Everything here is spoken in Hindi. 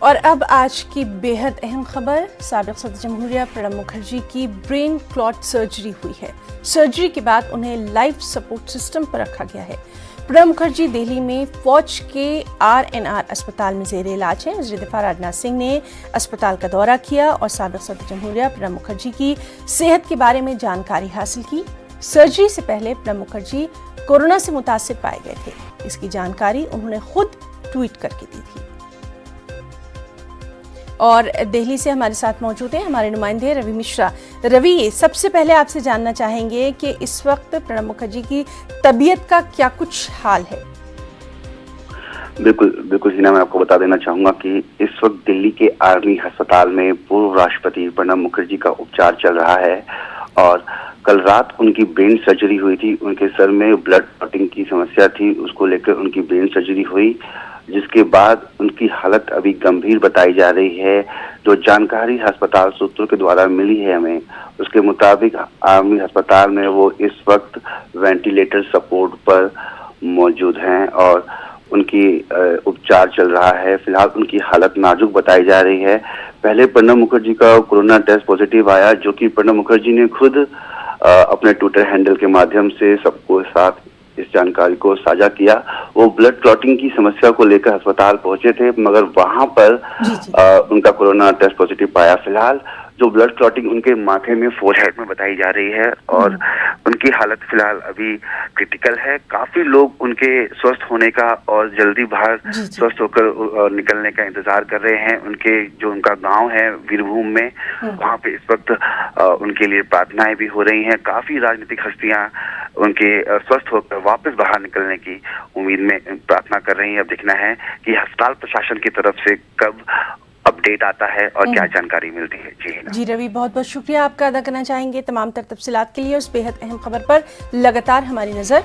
और अब आज की बेहद अहम खबर, साबिक सदर जमहूरिया प्रणब मुखर्जी की ब्रेन क्लॉट सर्जरी हुई है। सर्जरी के बाद उन्हें लाइफ सपोर्ट सिस्टम पर रखा गया है। प्रणब मुखर्जी दिल्ली में फौज के RNR अस्पताल में जेर इलाज है। वज़ीर दिफा राजनाथ सिंह ने अस्पताल का दौरा किया और साबिक सदर जमहूरिया प्रणब मुखर्जी की सेहत के बारे में जानकारी हासिल की। सर्जरी से पहले प्रणब मुखर्जी कोरोना से मुतासिर पाए गए थे। इसकी जानकारी उन्होंने खुद ट्वीट करके दी थी। और दिल्ली से हमारे साथ मौजूद हैं हमारे नुमाइंदे रवि मिश्रा। रवि, सबसे पहले आपसे जानना चाहेंगे कि इस वक्त प्रणब मुखर्जी की तबीयत का क्या कुछ हाल है? बिल्कुल हिना, मैं आपको बता देना चाहूंगा कि इस वक्त दिल्ली के आर्मी अस्पताल में पूर्व राष्ट्रपति प्रणब मुखर्जी का उपचार चल रहा है और कल रात उनकी ब्रेन सर्जरी हुई थी। उनके सर में ब्लड क्लॉटिंग की समस्या थी, उसको लेकर उनकी ब्रेन सर्जरी हुई, जिसके बाद उनकी हालत अभी गंभीर बताई जा रही है। जो जानकारी अस्पताल सूत्रों के द्वारा मिली है हमें, उसके मुताबिक आर्मी अस्पताल में वो इस वक्त वेंटिलेटर सपोर्ट पर मौजूद हैं और उनकी उपचार चल रहा है। फिलहाल उनकी हालत नाजुक बताई जा रही है। पहले प्रणब मुखर्जी का कोरोना टेस्ट पॉजिटिव आया, जो कि प्रणब मुखर्जी ने खुद अपने ट्विटर हैंडल के माध्यम से सबको साथ इस जानकारी को साझा किया। वो ब्लड क्लॉटिंग की समस्या को लेकर अस्पताल पहुंचे थे, मगर वहां पर उनका कोरोना टेस्ट पॉजिटिव पाया। फिलहाल जो ब्लड क्लॉटिंग उनके माथे में, फोरहेड में बताई जा रही है और उनकी हालत फिलहाल अभी क्रिटिकल है। काफी लोग उनके स्वस्थ होने का और जल्दी बाहर स्वस्थ होकर निकलने का इंतजार कर रहे हैं। उनका गांव है वीरभूम में, वहां पे इस वक्त उनके लिए प्रार्थनाएं भी हो रही हैं। काफी राजनीतिक हस्तियां उनके स्वस्थ होकर वापस बाहर निकलने की उम्मीद में प्रार्थना कर रही हैं। अब देखना है कि अस्पताल प्रशासन की तरफ से कब अपडेट आता है और क्या जानकारी मिलती है। जी रवि, बहुत बहुत शुक्रिया आपका अदा करना चाहेंगे तमाम तर तफसीलात के लिए। उस बेहद अहम खबर पर लगातार हमारी नजर